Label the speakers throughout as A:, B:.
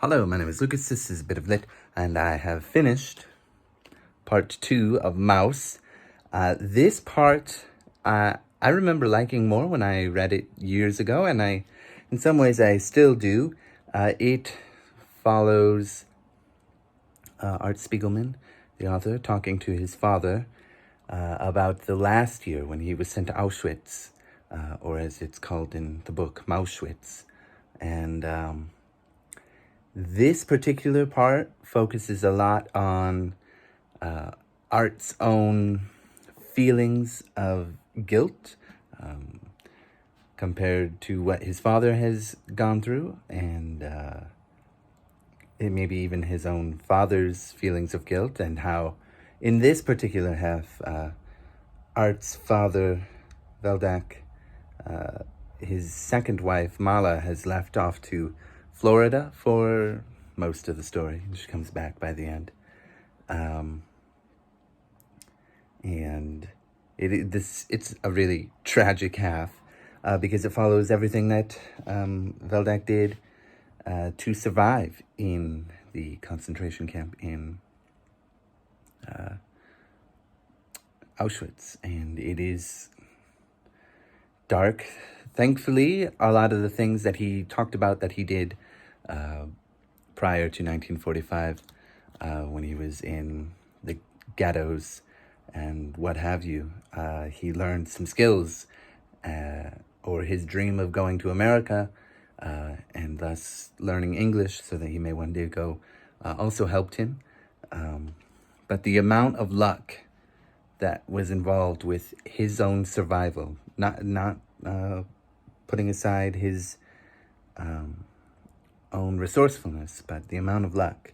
A: Hello, my name is Lucas. This is a bit of lit, and I have finished part 2 of Mouse. This part, I remember liking more when I read it years ago, and in some ways, I still do. It follows Art Spiegelman, the author, talking to his father about the last year when he was sent to Auschwitz, or as it's called in the book, Mauschwitz. And this particular part focuses a lot on Art's own feelings of guilt compared to what his father has gone through, and maybe even his own father's feelings of guilt, and how in this particular half, Art's father, Veldak, his second wife, Mala, has left off to Florida for most of the story. She comes back by the end. And it's a really tragic half because it follows everything that Veldak did to survive in the concentration camp in Auschwitz. And it is dark. Thankfully, a lot of the things that he talked about that he did prior to 1945, when he was in the ghettos and what have you, he learned some skills, or his dream of going to America and thus learning English so that he may one day go, also helped him. But the amount of luck that was involved with his own survival, not putting aside his own resourcefulness, but the amount of luck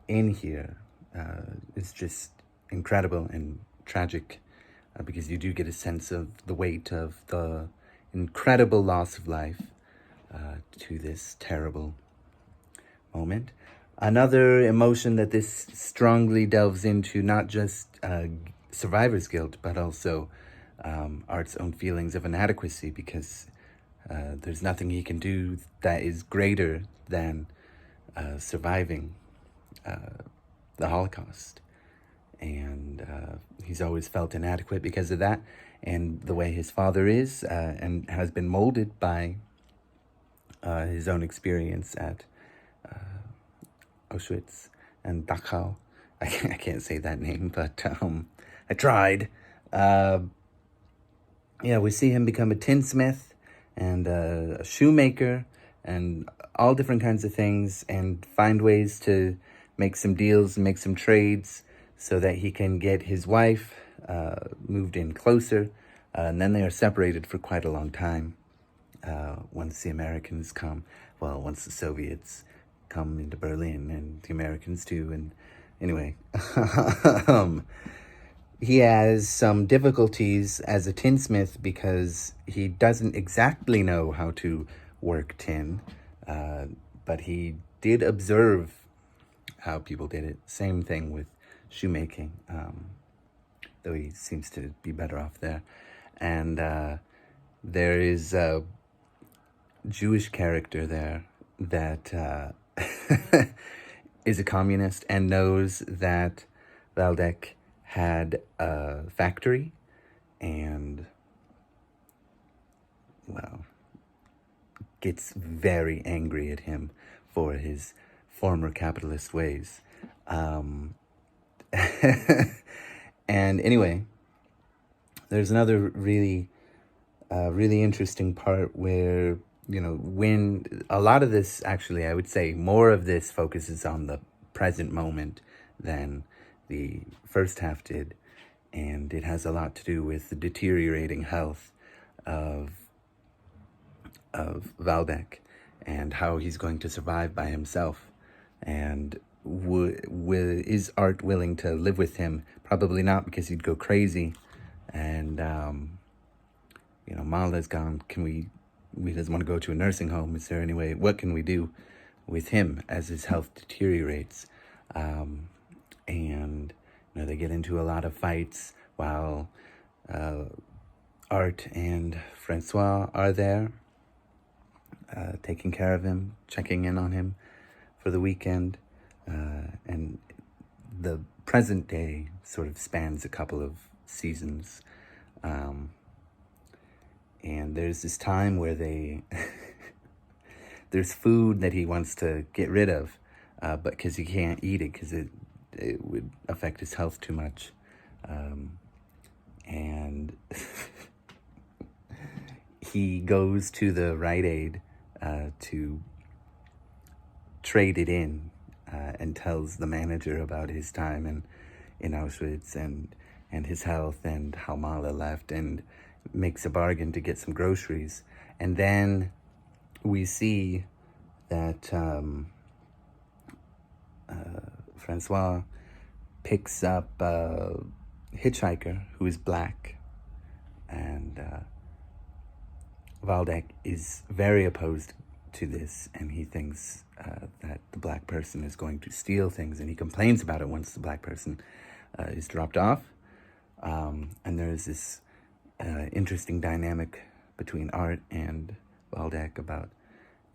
A: in here is just incredible and tragic, because you do get a sense of the weight of the incredible loss of life to this terrible moment. Another emotion that this strongly delves into, not just survivor's guilt, but also Art's own feelings of inadequacy, because there's nothing he can do that is greater than surviving the Holocaust. And he's always felt inadequate because of that, and the way his father is, and has been molded by his own experience at Auschwitz and Dachau. I can't say that name, but I tried. We see him become a tinsmith and a shoemaker and all different kinds of things, and find ways to make some deals and make some trades so that he can get his wife moved in closer. And then they are separated for quite a long time once the Americans come. Well, once the Soviets come into Berlin, and the Americans too. And anyway, he has some difficulties as a tinsmith because he doesn't exactly know how to work tin, but he did observe how people did it. Same thing with shoemaking, though he seems to be better off there. And there is a Jewish character there that is a communist and knows that Valdek had a factory, and, well, gets very angry at him for his former capitalist ways. And anyway, there's another really interesting part where, when a lot of this, actually, I would say more of this focuses on the present moment than the first half did. And it has a lot to do with the deteriorating health of Valdek and how he's going to survive by himself. And is Art willing to live with him? Probably not, because he'd go crazy. And, Mala's gone. We doesn't want to go to a nursing home. Is there any way, what can we do with him as his health deteriorates? And, they get into a lot of fights while Art and Francois are there, taking care of him, checking in on him for the weekend, and the present day sort of spans a couple of seasons. And there's this time where there's food that he wants to get rid of, but because he can't eat it because it would affect his health too much. And he goes to the Rite Aid to trade it in, and tells the manager about his time in Auschwitz and his health and how Mala left, and makes a bargain to get some groceries. And then we see that Francois picks up a hitchhiker who is black, and Waldeck is very opposed to this, and he thinks that the black person is going to steal things, and he complains about it once the black person is dropped off. And there's this interesting dynamic between Art and Waldeck about,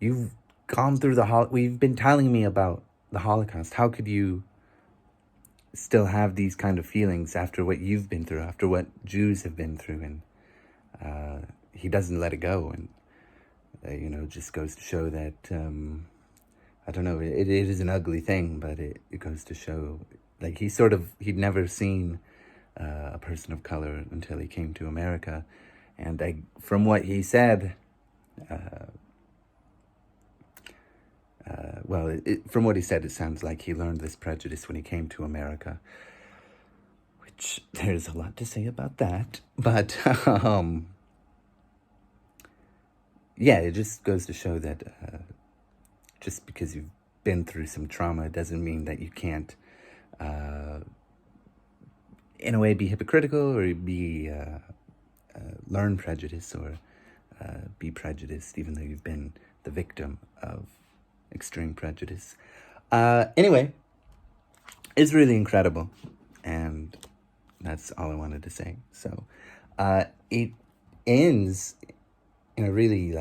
A: you've gone through we've been telling me about the Holocaust. How could you still have these kind of feelings after what you've been through, after what Jews have been through? And he doesn't let it go. And just goes to show that, I don't know, it is an ugly thing, but it goes to show, like, he'd never seen a person of color until he came to America. And from what he said, from what he said, it sounds like he learned this prejudice when he came to America, which there's a lot to say about that. But, yeah, it just goes to show that just because you've been through some trauma doesn't mean that you can't, in a way, be hypocritical or be learn prejudice or be prejudiced, even though you've been the victim of extreme prejudice. Anyway, it's really incredible, and that's all I wanted to say. So it ends in a really,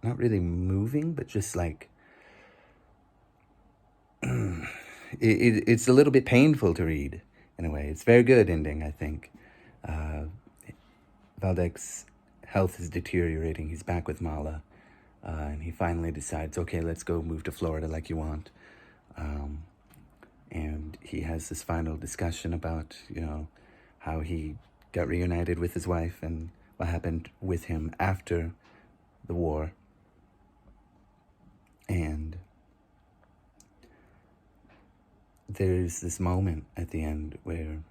A: not really moving, but just like, it's a little bit painful to read in a way. It's a very good ending, I think. Waldeck's health is deteriorating. He's back with Mala, and he finally decides, okay, let's go move to Florida like you want. And he has this final discussion about, how he got reunited with his wife and what happened with him after the war. And there's this moment at the end where,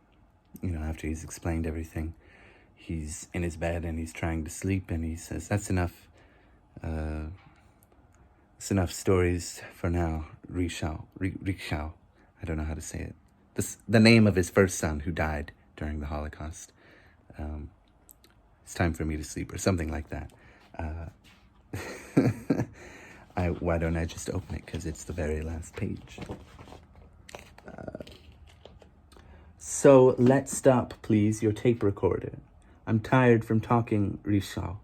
A: after he's explained everything, he's in his bed and he's trying to sleep, and he says, that's enough. It's enough stories for now. Richau. I don't know how to say it. The name of his first son who died during the Holocaust. It's time for me to sleep, or something like that. Why don't I just open it? Because it's the very last page. So let's stop, please, your tape recorder. I'm tired from talking Richau,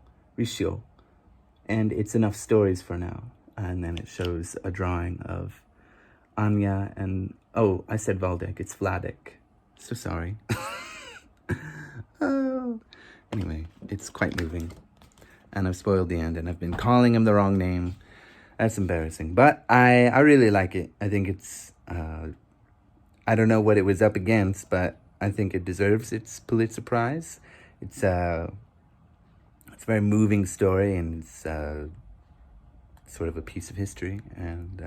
A: and it's enough stories for now. And then it shows a drawing of Anya and, oh, I said Waldeck, it's Vladek. So sorry. Oh. Anyway, it's quite moving. And I've spoiled the end, and I've been calling him the wrong name. That's embarrassing. But I really like it. I think it's, I don't know what it was up against, but I think it deserves its Pulitzer Prize. It's a very moving story, and it's sort of a piece of history. And,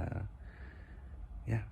A: yeah.